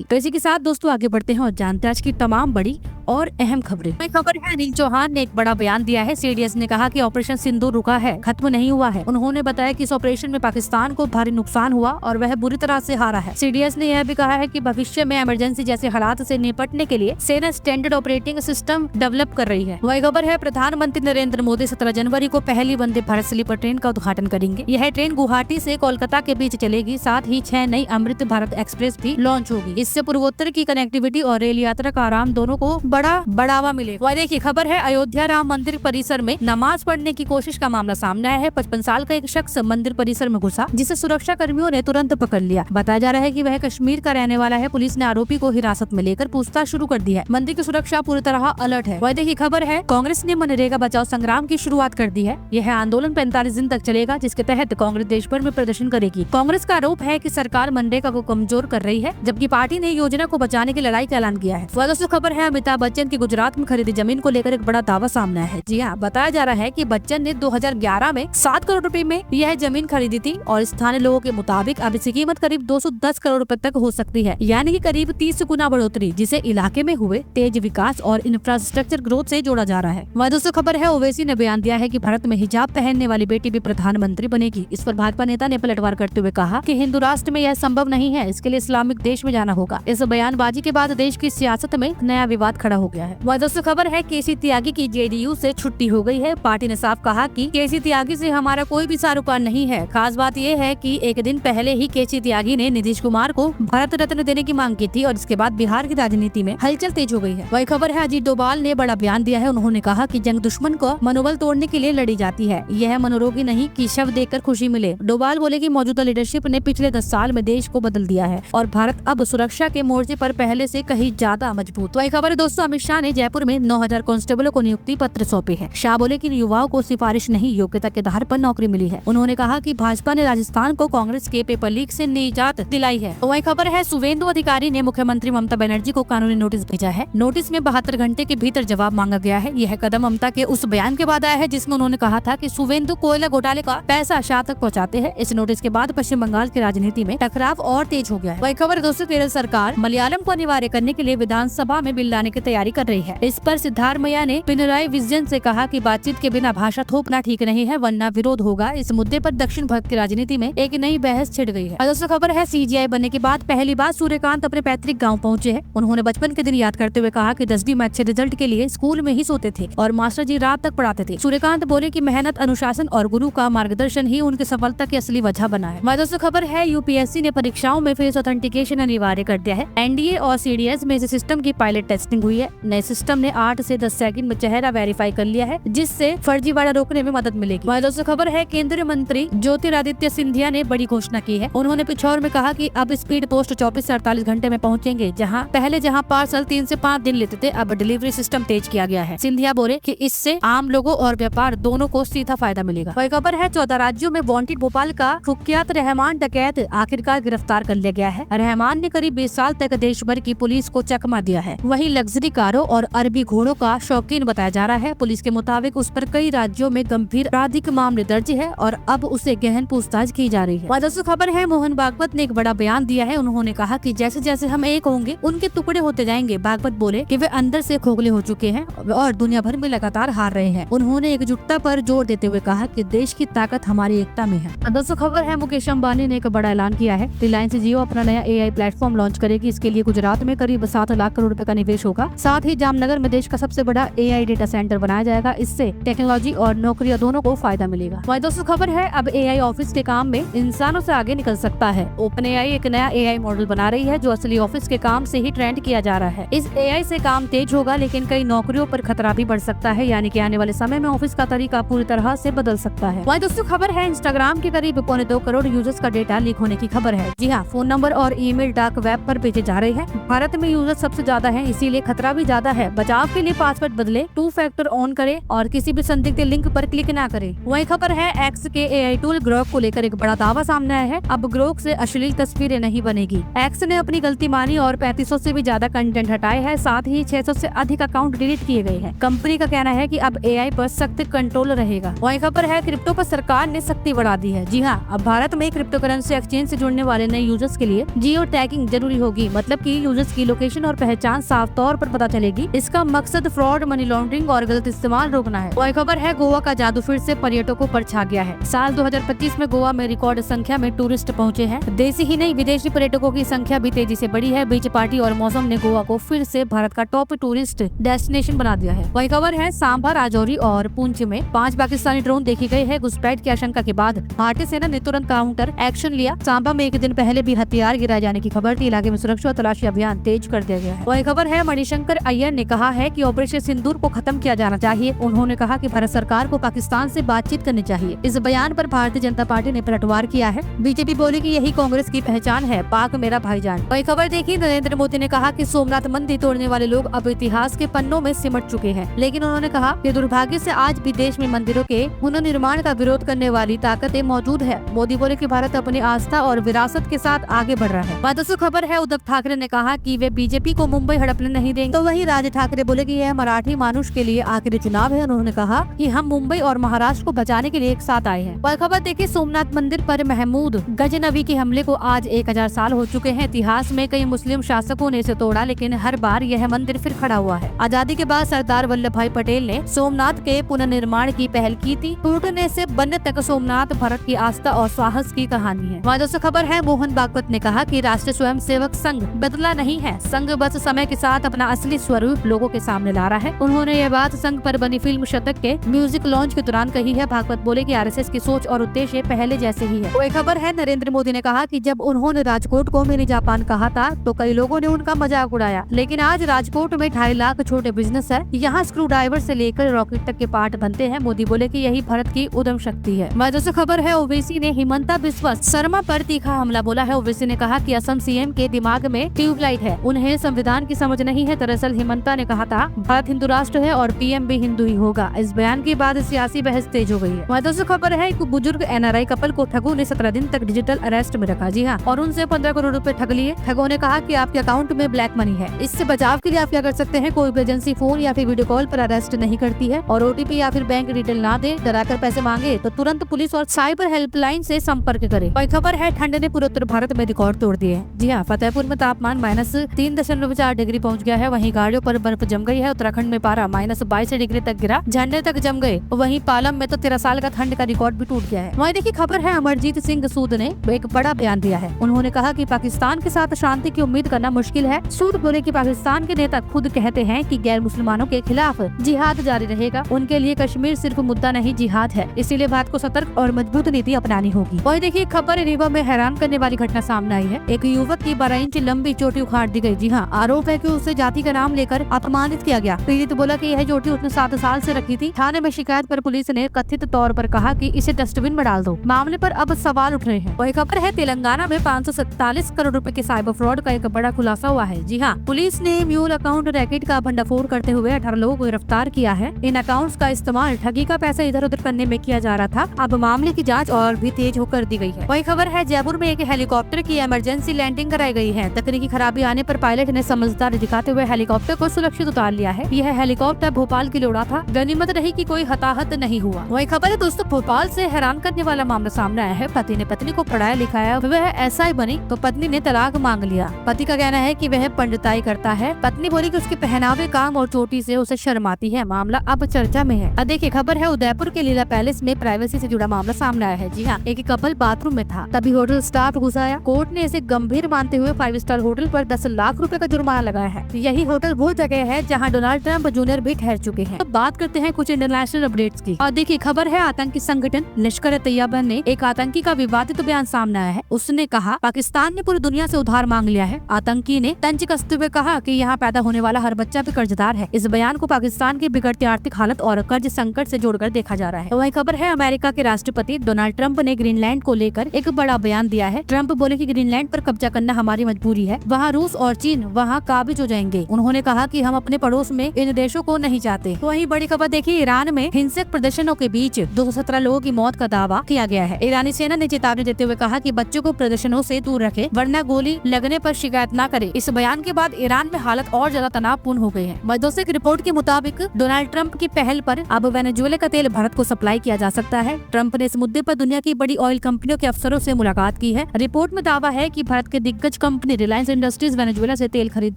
तो इसी के साथ दोस्तों आगे बढ़ते हैं और जानते हैं आज की तमाम बड़ी और अहम खबरें। खबर है अनिल चौहान ने एक बड़ा बयान दिया है। सीडीएस ने कहा कि ऑपरेशन सिंदूर रुका है, खत्म नहीं हुआ है। उन्होंने बताया कि इस ऑपरेशन में पाकिस्तान को भारी नुकसान हुआ और वह बुरी तरह से हारा है। सीडीएस ने यह भी कहा है कि भविष्य में इमरजेंसी जैसे हालात से निपटने के लिए सेना स्टैंडर्ड ऑपरेटिंग सिस्टम डेवलप कर रही है। वही खबर है प्रधानमंत्री नरेंद्र मोदी 17 जनवरी को पहली वंदे भारत स्लीपर ट्रेन का उद्घाटन करेंगे। यह ट्रेन गुवाहाटी से कोलकाता के बीच चलेगी। साथ ही 6 नई अमृत भारत एक्सप्रेस भी लॉन्च होगी। इससे पूर्वोत्तर की कनेक्टिविटी और रेल यात्रा का आराम दोनों को बड़ा बढ़ावा मिले। वह देखिए खबर है अयोध्या राम मंदिर परिसर में नमाज पढ़ने की कोशिश का मामला सामने आया है। 55 साल का एक शख्स मंदिर परिसर में घुसा, जिसे सुरक्षा कर्मियों ने तुरंत पकड़ लिया। बताया जा रहा है कि वह कश्मीर का रहने वाला है। पुलिस ने आरोपी को हिरासत में लेकर पूछताछ शुरू कर दी है। मंदिर की सुरक्षा पूरी तरह अलर्ट है। वह देखिए खबर है कांग्रेस ने मनरेगा बचाओ संग्राम की शुरुआत कर दी है। यह आंदोलन 45 दिन तक चलेगा, जिसके तहत कांग्रेस देश भर में प्रदर्शन करेगी। कांग्रेस का आरोप है कि सरकार मनरेगा को कमजोर कर रही है, जबकि पार्टी ने योजना को बचाने की लड़ाई का ऐलान किया है। दोस्तों खबर है अमिताभ बच्चन की गुजरात में खरीदी जमीन को लेकर एक बड़ा दावा सामने आया है। जी हाँ, बताया जा रहा है कि बच्चन ने 2011 में 7 करोड़ रुपए में यह जमीन खरीदी थी और स्थानीय लोगों के मुताबिक अब इसकी कीमत करीब 210 करोड़ रुपए तक हो सकती है, यानी कि करीब 30 गुना बढ़ोतरी, जिसे इलाके में हुए तेज विकास और इंफ्रास्ट्रक्चर ग्रोथ से जोड़ा जा रहा है। वह दोस्तों खबर है ओवैसी ने बयान दिया है कि भारत में हिजाब पहनने वाली बेटी भी प्रधानमंत्री बनेगी। इस पर भाजपा नेता ने पलटवार करते हुए कहा कि हिंदू राष्ट्र में यह संभव नहीं है, इसके लिए इस्लामिक देश में जाना होगा। इस बयानबाजी के बाद देश की सियासत में नया विवाद खड़ा हो गया है। वह दोस्तों खबर है केसी त्यागी की जेडीयू से छुट्टी हो गई है। पार्टी ने साफ कहा कि केसी त्यागी से हमारा कोई भी सरोकार नहीं है। खास बात यह है कि एक दिन पहले ही केसी त्यागी ने नीतीश कुमार को भारत रत्न देने की मांग की थी और इसके बाद बिहार की राजनीति में हलचल तेज हो गई है। वही खबर है अजीत डोभाल ने बड़ा बयान दिया है। उन्होंने कहा कि जंग दुश्मन को मनोबल तोड़ने के लिए लड़ी जाती है, यह मनोरोगी नहीं कि शव देखकर खुशी मिले। डोभाल बोले कि मौजूदा लीडरशिप ने पिछले 10 साल में देश को बदल दिया है और भारत अब सुरक्षा के मोर्चे पर पहले से कहीं ज्यादा मजबूत। वही खबर है दोस्तों अमित शाह ने जयपुर में 9000 कांस्टेबलों को नियुक्ति पत्र सौंपे हैं। शाह बोले कि युवाओं को सिफारिश नहीं योग्यता के आधार पर नौकरी मिली है। उन्होंने कहा कि भाजपा ने राजस्थान को कांग्रेस के पेपर लीक से निजात दिलाई है। वही खबर है शुवेंदु अधिकारी ने मुख्यमंत्री ममता बनर्जी को कानूनी नोटिस भेजा है। नोटिस में 72 घंटे के भीतर जवाब मांगा गया है। यह कदम ममता के उस बयान के बाद आया है जिसमें उन्होंने कहा था कि शुवेंदु कोयला घोटाले का पैसा शाह तक पहुँचाते हैं। इस नोटिस के बाद पश्चिम बंगाल की राजनीति में टकराव और तेज हो गया है। वही खबर दोस्तों केरल सरकार मलयालम को अनिवार्य करने के लिए विधानसभा में बिल लाने की तैयारी कर रही है। इस पर सिद्धारमैया ने पिनराई विजयन से कहा कि बातचीत के बिना भाषा थोपना ठीक नहीं है, वरना विरोध होगा। इस मुद्दे पर दक्षिण भारत की राजनीति में एक नई बहस छिड़ गई है। दोस्तों खबर है सीजीआई बनने के बाद पहली बार सूर्यकांत अपने पैतृक गांव पहुंचे हैं। उन्होंने बचपन के दिन याद करते हुए कहा कि 10वीं में अच्छे रिजल्ट के लिए स्कूल में ही सोते थे और मास्टर जी रात तक पढ़ाते थे। सूर्यकांत बोले कि मेहनत, अनुशासन और गुरु का मार्गदर्शन ही उनकी सफलता की असली वजह बना है। दोस्तों खबर है यूपीएससी ने परीक्षाओं में फेस ऑथेंटिकेशन अनिवार्य कर दिया है। एनडीए और सीडीएस में इस सिस्टम की पायलट टेस्टिंग हुई है। नए सिस्टम ने 8 से 10 सेकंड में चेहरा वेरीफाई कर लिया है, जिससे फर्जीवाड़ा रोकने में मदद मिलेगी। वहीं दोस्तों खबर है केंद्रीय मंत्री ज्योतिरादित्य सिंधिया ने बड़ी घोषणा की है। उन्होंने पिछौर में कहा कि अब स्पीड पोस्ट 24 से 48 घंटे में पहुंचेंगे। जहां पार्सल 3 से 5 दिन लेते थे, अब डिलीवरी सिस्टम तेज किया गया है। सिंधिया बोले कि इससे आम लोगों और व्यापार दोनों को सीधा फायदा मिलेगा। वही खबर है 14 राज्यों में वांटेड भोपाल का कुख्यात रहमान डकैत आखिरकार गिरफ्तार कर लिया गया है। रहमान ने करीब 20 साल तक देश भर की पुलिस को चकमा दिया है। वहीं लग्जरी कारों और अरबी घोड़ों का शौकीन बताया जा रहा है। पुलिस के मुताबिक उस पर कई राज्यों में गंभीर आपराधिक मामले दर्ज है और अब उसे गहन पूछताछ की जा रही है। दोस्तों खबर है मोहन भागवत ने एक बड़ा बयान दिया है। उन्होंने कहा कि जैसे जैसे हम एक होंगे उनके टुकड़े होते जाएंगे। भागवत बोले कि वे अंदर से खोखले हो चुके हैं और दुनिया भर में लगातार हार रहे हैं। उन्होंने एकजुटता पर जोर देते हुए कहा कि देश की ताकत हमारी एकता में है। दोस्तों खबर है मुकेश अंबानी ने एक बड़ा ऐलान किया है। रिलायंस जियो अपना नया एआई प्लेटफॉर्म लॉन्च करेगी। इसके लिए गुजरात में करीब 7 लाख करोड़ रुपए का निवेश होगा। साथ ही जामनगर में देश का सबसे बड़ा एआई डेटा सेंटर बनाया जाएगा। इससे टेक्नोलॉजी और नौकरियां दोनों को फायदा मिलेगा। वहीं दोस्तों खबर है अब एआई ऑफिस के काम में इंसानों से आगे निकल सकता है। ओपन एआई एक नया एआई मॉडल बना रही है जो असली ऑफिस के काम से ही ट्रेंड किया जा रहा है। इस एआई से काम तेज होगा, लेकिन कई नौकरियों पर खतरा भी बढ़ सकता है, यानी कि आने वाले समय में ऑफिस का तरीका पूरी तरह से बदल सकता है। वहीं दोस्तों खबर है इंस्टाग्राम के करीब 2.25 करोड़ यूजर्स का डेटा लीक होने की खबर है। जी हाँ, फोन नंबर और ईमेल डार्क वेब पर भेजे जा रहे हैं। भारत में यूजर सबसे ज्यादा है, इसीलिए खतरा खतरा भी ज्यादा है। बचाव के लिए पासवर्ड बदले, 2 फैक्टर ऑन करे और किसी भी संदिग्ध लिंक पर क्लिक ना करे। वही खबर है एक्स के AI टूल ग्रोक को लेकर एक बड़ा दावा सामने आया है। अब ग्रोक से अश्लील तस्वीरें नहीं बनेगी। एक्स ने अपनी गलती मानी और 3500 से भी ज्यादा कंटेंट हटाए हैं। साथ ही 600 से अधिक अकाउंट डिलीट किए गए हैं। कंपनी का कहना है कि अब AI पर सख्त कंट्रोल रहेगा। वही खबर है क्रिप्टो पर सरकार ने सख्ती बढ़ा दी है। जी हाँ, अब भारत में क्रिप्टो करेंसी एक्सचेंज से जुड़ने वाले नए यूजर्स के लिए जियो टैगिंग जरूरी होगी। मतलब कि यूजर्स की लोकेशन और पहचान साफ तौर पर पता चलेगी। इसका मकसद फ्रॉड, मनी लॉन्ड्रिंग और गलत इस्तेमाल रोकना है। वही खबर है गोवा का जादू फिर से पर्यटकों पर छा गया है। साल 2025 में गोवा में रिकॉर्ड संख्या में टूरिस्ट पहुंचे हैं। देशी ही नहीं विदेशी पर्यटकों की संख्या भी तेजी से बढ़ी है। बीच पार्टी और मौसम ने गोवा को फिर से भारत का टॉप टूरिस्ट डेस्टिनेशन बना दिया है। वही खबर है सांभा, राजौरी और पुंछ में 5 पाकिस्तानी ड्रोन देखे गए हैं। घुसपैठ की आशंका के बाद भारतीय सेना ने तुरंत काउंटर एक्शन लिया। सांभा में एक दिन पहले भी हथियार गिराए जाने की खबर थी। इलाके में सुरक्षा और तलाशी अभियान तेज कर दिया गया है। वही खबर है मणिशंकर अय्यर ने कहा है कि ऑपरेशन सिंदूर को खत्म किया जाना चाहिए। उन्होंने कहा कि भारत सरकार को पाकिस्तान से बातचीत करनी चाहिए। इस बयान पर भारतीय जनता पार्टी ने पलटवार किया है। बीजेपी बोली कि यही कांग्रेस की पहचान है, पाक मेरा भाईजान। वही खबर देखिए, नरेंद्र मोदी ने कहा कि सोमनाथ मंदिर तोड़ने वाले लोग अब इतिहास के पन्नों में सिमट चुके हैं। लेकिन उन्होंने कहा कि दुर्भाग्य से आज भी देश में मंदिरों के पुनर्निर्माण का विरोध करने वाली ताकतें मौजूद है। मोदी बोले कि भारत अपनी आस्था और विरासत के साथ आगे बढ़ रहा है। दोस्तों खबर है उद्धव ठाकरे ने कहा कि वे बीजेपी को मुंबई हड़पने नहीं देंगे। तो वही राज ठाकरे बोले कि यह मराठी मानुष के लिए आखिरी चुनाव है। उन्होंने कहा कि हम मुंबई और महाराष्ट्र को बचाने के लिए एक साथ आए हैं। वह खबर देखिए, सोमनाथ मंदिर पर महमूद गजनवी के हमले को आज 1000 साल हो चुके हैं। इतिहास में कई मुस्लिम शासकों ने इसे तोड़ा, लेकिन हर बार यह मंदिर फिर खड़ा हुआ है। आजादी के बाद सरदार वल्लभ भाई पटेल ने सोमनाथ के पुनर्निर्माण की पहल की थी। टूटने से बनने तक सोमनाथ भारत की आस्था और साहस की कहानी है। वहाँ दोस्तों खबर है मोहन भागवत ने कहा कि राष्ट्रीय स्वयंसेवक संघ बदला नहीं है। संघ बस समय के साथ अपना असली स्वरूप लोगों के सामने ला रहा है। उन्होंने ये बात संघ पर बनी फिल्म शतक के म्यूजिक लॉन्च के दौरान कही है। भागवत बोले कि RSS की सोच और उद्देश्य पहले जैसे ही है। वो खबर है नरेंद्र मोदी ने कहा कि जब उन्होंने राजकोट को मिनी जापान कहा था तो कई लोगों ने उनका मजाक उड़ाया, लेकिन आज राजकोट में 2.5 लाख छोटे बिजनेस है। यहाँ स्क्रू ड्राइवर से लेकर रॉकेट तक के पार्ट बनते हैं। मोदी बोले कि यही भारत की उद्यम शक्ति है। दोस्तों खबर है ओवैसी ने हिमंता बिस्वा शर्मा पर तीखा हमला बोला है। ओवैसी ने कहा कि असम CM के दिमाग में ट्यूबलाइट है, उन्हें संविधान की समझ नहीं है। दरअसल हिमंता ने कहा था भारत हिंदू राष्ट्र है और PM भी हिंदू ही होगा। इस बयान के बाद सियासी बहस तेज हो गई है। दोस्तों खबर है एक बुजुर्ग NRI कपल को ठगों ने 17 दिन तक डिजिटल अरेस्ट में रखा। जी हाँ, और उनसे 15 करोड़ रुपए ठग लिए। ठगों ने कहा कि आपके अकाउंट में ब्लैक मनी है। इससे बचाव के लिए आप क्या कर सकते हैं, कोई भी एजेंसी फोन या फिर वीडियो कॉल पर अरेस्ट नहीं करती है और OTP या फिर बैंक डिटेल ना दे, डराकर पैसे मांगे तो तुरंत पुलिस और साइबर हेल्पलाइन से संपर्क करे। और खबर है ठंड ने पूरे उत्तर भारत में रिकॉर्ड तोड़ दिए हैं। जी हाँ, फतेहपुर में तापमान -3.4 डिग्री पहुंच गया है। वहीं गाड़ियों पर बर्फ जम गई है। उत्तराखंड में पारा -22 डिग्री तक गिरा, झंडे तक जम गए। वहीं पालम में तो 13 साल का ठंड का रिकॉर्ड भी टूट गया है। वहीं देखिए खबर है अमरजीत सिंह सूद ने एक बड़ा बयान दिया है। उन्होंने कहा कि पाकिस्तान के साथ शांति की उम्मीद करना मुश्किल है। सूद बोले कि पाकिस्तान के नेता खुद कहते हैं कि गैर मुसलमानों के खिलाफ जिहाद जारी रहेगा। उनके लिए कश्मीर सिर्फ मुद्दा नहीं जिहाद है, इसीलिए भारत को सतर्क और मजबूत नीति अपनानी होगी। वही देखिए खबर रीवा में हैरान करने वाली घटना सामने आई है। एक युवक की 12 इंच लंबी चोटी उखाड़ दी गई। जी हाँ, आरोप है कि उसे जाति का नाम लेकर अपमानित किया गया। पीड़ित बोला कि यह चोटी उसने 7 साल से रखी थी। थाने में शिकायत पर पुलिस ने कथित तौर पर कहा कि इसे डस्टबिन में डाल दो। मामले पर अब सवाल उठ रहे हैं। वही खबर है तेलंगाना में 547 करोड़ रुपए के साइबर फ्रॉड का एक बड़ा खुलासा हुआ है। जी हाँ, पुलिस ने म्यूल अकाउंट रैकेट का भंडाफोड़ करते हुए 18 लोगों को गिरफ्तार किया है। इन अकाउंट्स का इस्तेमाल ठगी का पैसा इधर उधर करने में किया जा रहा था। अब मामले की जांच और भी तेज होकर दी गई है। वही खबर है जयपुर में एक हेलीकॉप्टर की इमरजेंसी लैंडिंग कराई गई है। तकनीकी खराबी आने पर पायलट ने समझदारी दिखाते हुए हेलीकॉप्टर को सुरक्षित उतार लिया है। यह हेलीकॉप्टर भोपाल के लिए उड़ा था। गनीमत रही कि कोई हताहत नहीं हुआ। वही खबर है दोस्तों भोपाल से हैरान करने वाला मामला सामने आया है। पति ने पत्नी को पढ़ाया लिखाया, वह SI बनी तो पत्नी ने तलाक मांग लिया। पति का कहना है कि वह पंडिताई करता है। पत्नी बोली कि उसके पहनावे, काम और चोटी से उसे शर्म आती है। मामला अब चर्चा में है। अब देखिए खबर है उदयपुर के लीला पैलेस में प्राइवेसी से जुड़ा मामला सामने आया है। जी हाँ, एक कपल बाथरूम में था, तभी होटल स्टाफ घुस आया। कोर्ट ने इसे गंभीर मानते हुए 5 स्टार होटल पर 10 लाख रुपए का जुर्माना लगाया है। यही होटल वो जगह है जहाँ डोनाल्ड ट्रंप जूनियर भी ठहर चुके हैं। तो बात करते हैं कुछ इंटरनेशनल अपडेट्स की। और देखिए खबर है आतंकी संगठन लश्कर तैयबा ने एक आतंकी का विवादित बयान सामने आया है। उसने कहा पाकिस्तान ने पूरी दुनिया से उधार मांग लिया है। आतंकी ने तंज कसते हुए कहा कि यहाँ पैदा होने वाला हर बच्चा भी कर्जदार है। इस बयान को पाकिस्तान की बिगड़ती आर्थिक हालत और कर्ज संकट से जोड़कर देखा जा रहा है। वही खबर है अमेरिका के राष्ट्रपति डोनाल्ड ट्रंप ने ग्रीनलैंड को लेकर एक बड़ा बयान दिया है। ट्रंप बोले कि ग्रीनलैंड पर कब्जा करना हमारी मजबूरी है। वहाँ रूस और चीन वहाँ काबिज हो जाएंगे। उन्होंने कहा कि हम अपने पड़ोस में इन देशों को नहीं चाहते। तो वही बड़ी खबर देखिए, ईरान में हिंसक प्रदर्शनों के बीच 217 लोगों की मौत का दावा किया गया है। ईरानी सेना ने चेतावनी देते हुए कहा कि बच्चों को प्रदर्शनों से दूर रखें, वरना गोली लगने पर शिकायत न करें। इस बयान के बाद ईरान में हालत और ज्यादा तनावपूर्ण हो गई है। मजदूर की रिपोर्ट के मुताबिक डोनाल्ड ट्रंप की पहल पर अब वेनेजुएला का तेल भारत को सप्लाई किया जा सकता है। ट्रंप ने इस मुद्दे पर दुनिया की बड़ी ऑयल कंपनियों के अफसरों से मुलाकात की है। रिपोर्ट में दावा है कि भारत के दिग्गज कंपनी रिलायंस इंडस्ट्रीज वेनेजुएला से तेल खरीद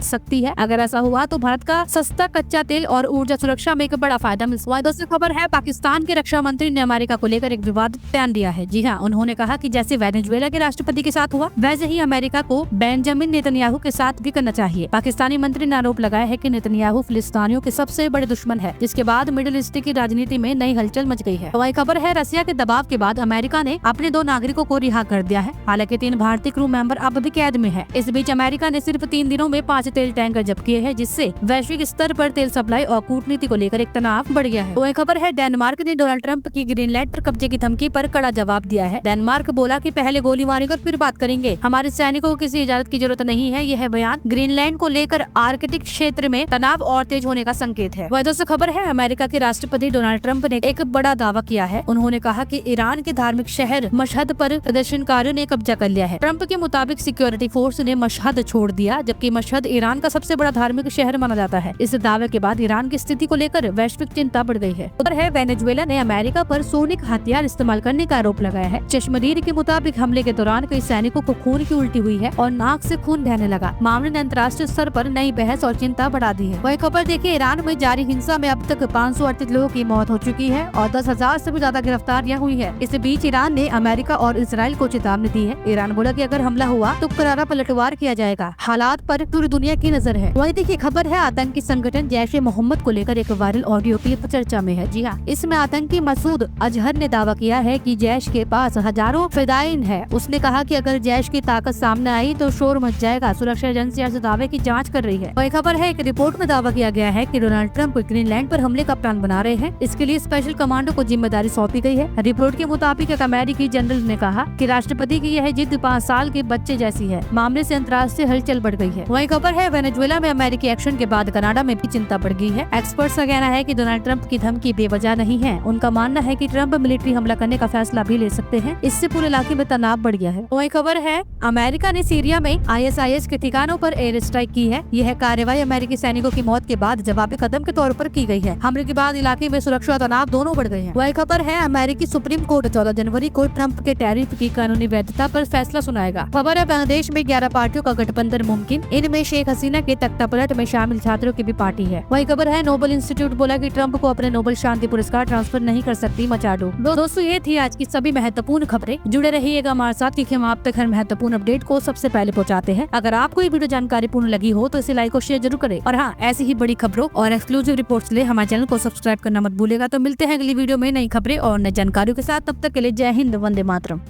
सकती है। अगर ऐसा हुआ तो भारत का सस्ता कच्चा तेल और ऊर्जा सुरक्षा में एक बड़ा फायदा मिल सकता है। दोस्तों खबर है, पाकिस्तान के रक्षा मंत्री ने अमेरिका को लेकर एक विवादित बयान दिया है। जी हाँ, उन्होंने कहा कि जैसे वेनेजुएला के राष्ट्रपति के साथ हुआ, वैसे ही अमेरिका को बेंजामिन नेतन्याहू के साथ भी करना चाहिए। पाकिस्तानी मंत्री ने आरोप लगाया है कि नेतन्याहू फिलिस्तीनियों के सबसे बड़े दुश्मन है, जिसके बाद मिडिल ईस्ट की राजनीति में नई हलचल मच गई है। वही खबर है, रसिया के दबाव के बाद अमेरिका ने अपने 2 नागरिकों को रिहा कर दिया है। हालांकि 3 भारतीय क्रू मेंबर अब भी कैद में है। इस बीच अमेरिका ने सिर्फ 3 दिनों में 5 तेल टैंकर जब्त किए हैं, जिससे वैश्विक स्तर पर तेल सप्लाई और कूटनीति को लेकर एक तनाव बढ़ गया है। वही खबर है, डेनमार्क ने डोनाल्ड ट्रंप की ग्रीनलैंड पर कब्जे की धमकी पर कड़ा जवाब दिया है। डेनमार्क बोला कि पहले गोली मारेंगे और फिर बात करेंगे, हमारे सैनिकों को किसी इजाजत की जरूरत नहीं है। यह बयान ग्रीनलैंड को लेकर आर्कटिक क्षेत्र में तनाव और तेज होने का संकेत है। वह दोस्तों खबर है, अमेरिका के राष्ट्रपति डोनाल्ड ट्रंप ने एक बड़ा दावा किया है। उन्होंने कहा कि ईरान के धार्मिक शहर मशहद पर प्रदर्शनकारियों ने कब्जा कर लिया है। ट्रंप के मुताबिक सिक्योरिटी फोर्स ने मशहद छोड़ दिया, जबकि मशहद ईरान का सबसे बड़ा धार्मिक शहर माना जाता है। इस दावे के बाद ईरान की स्थिति को लेकर वैश्विक चिंता बढ़ गई है। उधर है, वेनेजुएला ने अमेरिका पर सोनिक हथियार इस्तेमाल करने का आरोप लगाया है। चश्मदीद के मुताबिक हमले के दौरान कई सैनिकों को खून की उल्टी हुई है और नाक से खून बहने लगा। मामले ने अंतर्राष्ट्रीय स्तर पर नई बहस और चिंता बढ़ा दी है। वही खबर देखिए, ईरान में जारी हिंसा में अब तक 538 लोगों की मौत हो चुकी है और 10,000 से भी ज्यादा गिरफ्तारियां हुई है। इस बीच ईरान ने अमेरिका और इसराइल को चेतावनी दी है। ईरान बोला कि अगर हमला हुआ तो करारा पलटवार किया जाएगा। हालात पर पूरी दुनिया की नजर है। वही देखिए खबर है, आतंकी संगठन जैश-ए-मोहम्मद को लेकर एक वायरल ऑडियो क्लिप चर्चा में है। जी हाँ, इसमें आतंकी मसूद अजहर ने दावा किया है कि जैश के पास हजारों फिदायीन है। उसने कहा कि अगर जैश की ताकत सामने आई तो शोर मच जाएगा। सुरक्षा एजेंसियां इस दावे की जांच कर रही है। वही खबर है, एक रिपोर्ट में दावा किया गया है कि डोनाल्ड ट्रंप ग्रीनलैंड पर हमले का प्लान बना रहे हैं। इसके लिए स्पेशल कमांडो को जिम्मेदारी सौंपी गई है। रिपोर्ट के मुताबिक एक अमेरिकी जनरल ने कहा कि राष्ट्रपति की यह जिद 5 साल के बच्चे जैसी है। मामले से अंतर्राष्ट्रीय हलचल बढ़ गई है। वही खबर है, वेनेजुएला में अमेरिकी एक्शन के बाद कनाडा में भी चिंता बढ़ गई है। एक्सपर्ट्स का कहना है कि डोनाल्ड ट्रंप की धमकी बेवजह नहीं है। उनका मानना है कि ट्रंप मिलिट्री हमला करने का फैसला भी ले सकते हैं। इससे पूरे इलाके में तनाव बढ़ गया है। वही खबर है, अमेरिका ने सीरिया में ISIS के ठिकानों पर एयर स्ट्राइक की है। यह कार्रवाई अमेरिकी सैनिकों की मौत के बाद जवाबी कदम के तौर पर की गई है। हमले के बाद इलाके में सुरक्षा और तनाव दोनों बढ़ गए हैं। वही खबर है, अमेरिकी सुप्रीम कोर्ट 14 जनवरी को ट्रंप के टैरिफ की कानूनी वैधता पर फैसला सुनाएगा। खबर है, बांग्लादेश में 11 पार्टियों का गठबंधन मुमकिन। इनमें शेख हसीना के तख्तापलट में शामिल छात्रों की भी पार्टी है। वही खबर है, नोबेल इंस्टीट्यूट बोला कि ट्रंप को अपने नोबेल शांति पुरस्कार ट्रांसफर नहीं कर सकती मचाडो। दोस्तों ये थी आज की सभी महत्वपूर्ण खबरें। जुड़े रहिएगा हमारे साथ, क्योंकि हम आप तक हर महत्वपूर्ण अपडेट को सबसे पहले पहुंचाते हैं। अगर आपको ये वीडियो जानकारीपूर्ण लगी हो तो इसे लाइक और शेयर जरूर करें। और हाँ, ऐसी ही बड़ी खबरों और एक्सक्लूसिव रिपोर्ट्स लिए हमारे चैनल को सब्सक्राइब करना मत भूलेगा। तो मिलते हैं अगली वीडियो में नई खबरें और नई जानकारियों के साथ। तब तक के लिए जय हिंद, वंदे मातरम।